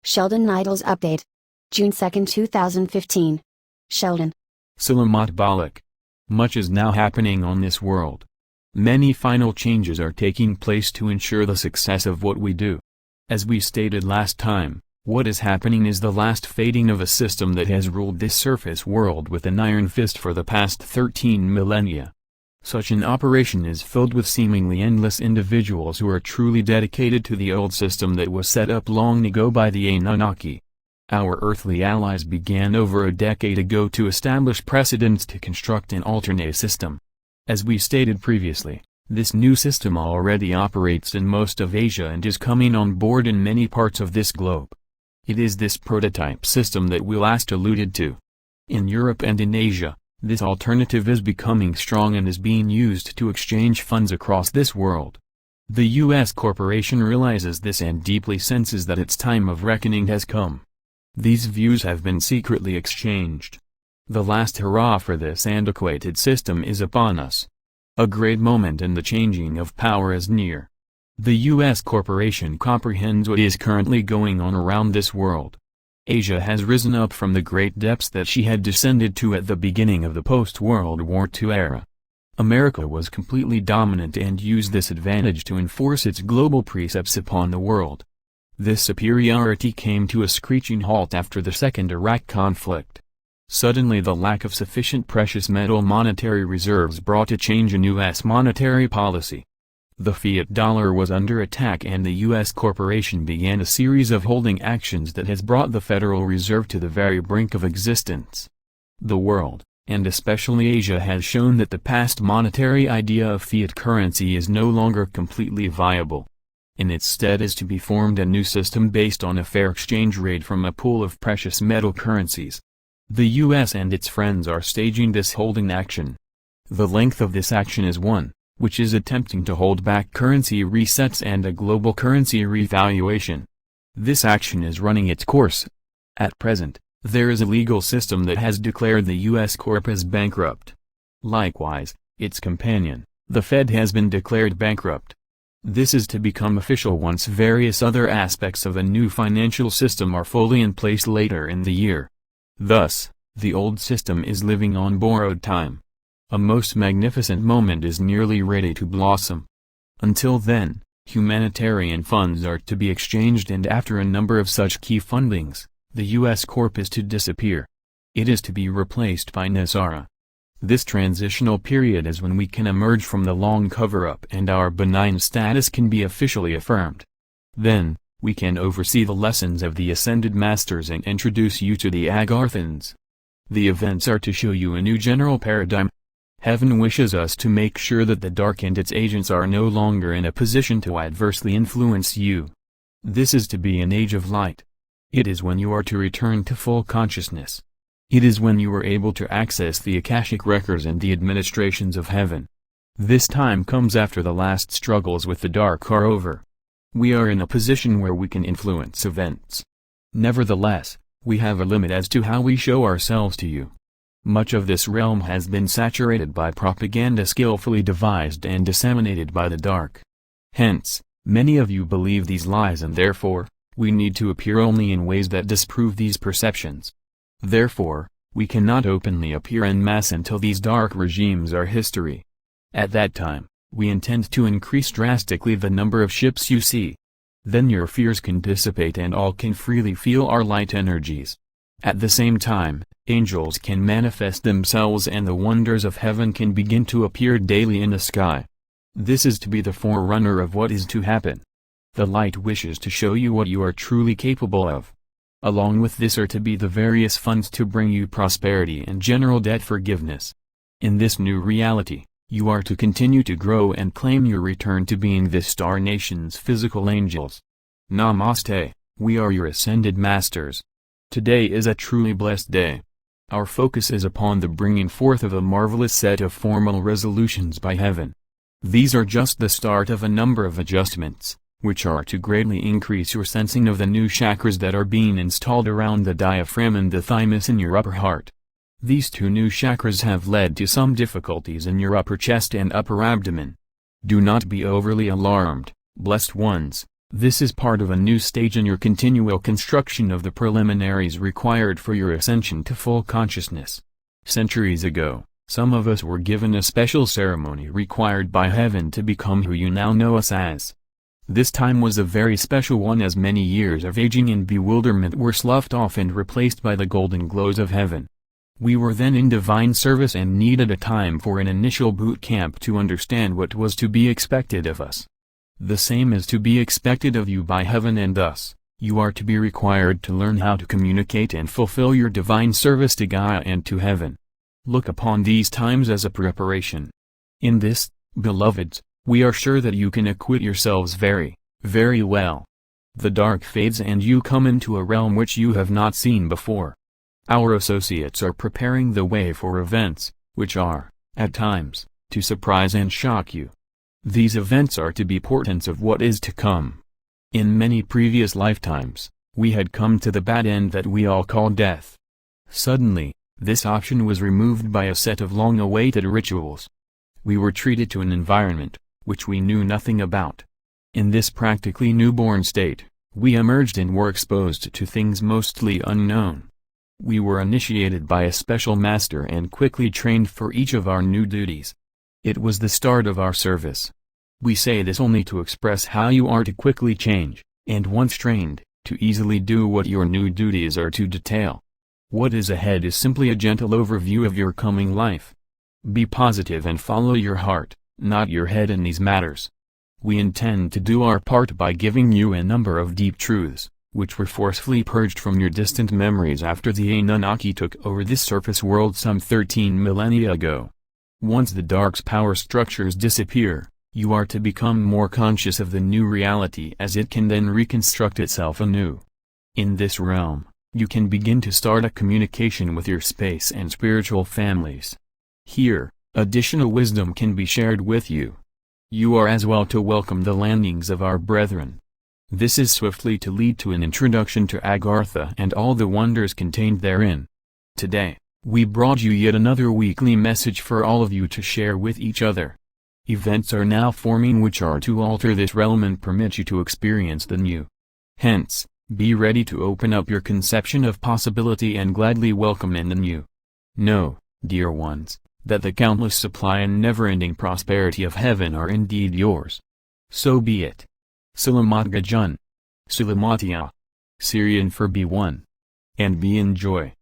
Sheldon Neidles Update. June 2, 2015. Sheldon. Salamat Balak. Much is now happening on this world. Many final changes are taking place to ensure the success of what we do. As we stated last time, what is happening is the last fading of a system that has ruled this surface world with an iron fist for the past 13 millennia. Such an operation is filled with seemingly endless individuals who are truly dedicated to the old system that was set up long ago by the Anunnaki. Our earthly allies began over a decade ago to establish precedents to construct an alternate system. As we stated previously, this new system already operates in most of Asia and is coming on board in many parts of this globe. It is this prototype system that we last alluded to. In Europe and in Asia, this alternative is becoming strong and is being used to exchange funds across this world. The U.S. corporation realizes this and deeply senses that its time of reckoning has come. These views have been secretly exchanged. The last hurrah for this antiquated system is upon us. A great moment in the changing of power is near. The U.S. corporation comprehends what is currently going on around this world. Asia has risen up from the great depths that she had descended to at the beginning of the post-World War II era. America was completely dominant and used this advantage to enforce its global precepts upon the world. This superiority came to a screeching halt after the Second Iraq conflict. Suddenly the lack of sufficient precious metal monetary reserves brought a change in U.S. monetary policy. The fiat dollar was under attack and the U.S. corporation began a series of holding actions that has brought the Federal Reserve to the very brink of existence. The world, and especially Asia, has shown that the past monetary idea of fiat currency is no longer completely viable. In its stead is to be formed a new system based on a fair exchange rate from a pool of precious metal currencies. The U.S. and its friends are staging this holding action. The length of this action is one, which is attempting to hold back currency resets and a global currency revaluation. This action is running its course. At present, there is a legal system that has declared the U.S. Corp as bankrupt. Likewise, its companion, the Fed, has been declared bankrupt. This is to become official once various other aspects of a new financial system are fully in place later in the year. Thus, the old system is living on borrowed time. A most magnificent moment is nearly ready to blossom. Until then, humanitarian funds are to be exchanged, and after a number of such key fundings, the U.S. Corp is to disappear. It is to be replaced by NESARA. This transitional period is when we can emerge from the long cover-up and our benign status can be officially affirmed. Then, we can oversee the lessons of the Ascended Masters and introduce you to the Agarthans. The events are to show you a new general paradigm. Heaven wishes us to make sure that the dark and its agents are no longer in a position to adversely influence you. This is to be an age of light. It is when you are to return to full consciousness. It is when you are able to access the Akashic records and the administrations of heaven. This time comes after the last struggles with the dark are over. We are in a position where we can influence events. Nevertheless, we have a limit as to how we show ourselves to you. Much of this realm has been saturated by propaganda skillfully devised and disseminated by the dark. Hence, many of you believe these lies, and therefore, we need to appear only in ways that disprove these perceptions. Therefore, we cannot openly appear en masse until these dark regimes are history. At that time, we intend to increase drastically the number of ships you see. Then your fears can dissipate and all can freely feel our light energies. At the same time, angels can manifest themselves and the wonders of heaven can begin to appear daily in the sky. This is to be the forerunner of what is to happen. The light wishes to show you what you are truly capable of. Along with this are to be the various funds to bring you prosperity and general debt forgiveness. In this new reality, you are to continue to grow and claim your return to being this star nation's physical angels. Namaste, we are your Ascended Masters. Today is a truly blessed day. Our focus is upon the bringing forth of a marvelous set of formal resolutions by heaven. These are just the start of a number of adjustments, which are to greatly increase your sensing of the new chakras that are being installed around the diaphragm and the thymus in your upper heart. These two new chakras have led to some difficulties in your upper chest and upper abdomen. Do not be overly alarmed, blessed ones. This is part of a new stage in your continual construction of the preliminaries required for your ascension to full consciousness. Centuries ago, some of us were given a special ceremony required by heaven to become who you now know us as. This time was a very special one, as many years of aging and bewilderment were sloughed off and replaced by the golden glows of heaven. We were then in divine service and needed a time for an initial boot camp to understand what was to be expected of us. The same is to be expected of you by heaven, and thus, you are to be required to learn how to communicate and fulfill your divine service to Gaia and to heaven. Look upon these times as a preparation. In this, beloveds, we are sure that you can acquit yourselves very, very well. The dark fades and you come into a realm which you have not seen before. Our associates are preparing the way for events, which are, at times, to surprise and shock you. These events are to be portents of what is to come. In many previous lifetimes, we had come to the bad end that we all call death. Suddenly, this option was removed by a set of long-awaited rituals. We were treated to an environment, which we knew nothing about. In this practically newborn state, we emerged and were exposed to things mostly unknown. We were initiated by a special master and quickly trained for each of our new duties. It was the start of our service. We say this only to express how you are to quickly change, and once trained, to easily do what your new duties are to detail. What is ahead is simply a gentle overview of your coming life. Be positive and follow your heart, not your head in these matters. We intend to do our part by giving you a number of deep truths, which were forcefully purged from your distant memories after the Anunnaki took over this surface world some 13 millennia ago. Once the dark's power structures disappear, you are to become more conscious of the new reality as it can then reconstruct itself anew. In this realm, you can begin to start a communication with your space and spiritual families. Here, additional wisdom can be shared with you. You are as well to welcome the landings of our brethren. This is swiftly to lead to an introduction to Agartha and all the wonders contained therein. Today, we brought you yet another weekly message for all of you to share with each other. Events are now forming which are to alter this realm and permit you to experience the new. Hence, be ready to open up your conception of possibility and gladly welcome in the new. Know, dear ones, that the countless supply and never-ending prosperity of heaven are indeed yours. So be it. Salamat Gajan. Salamatia. Syrian for B1. And be in joy.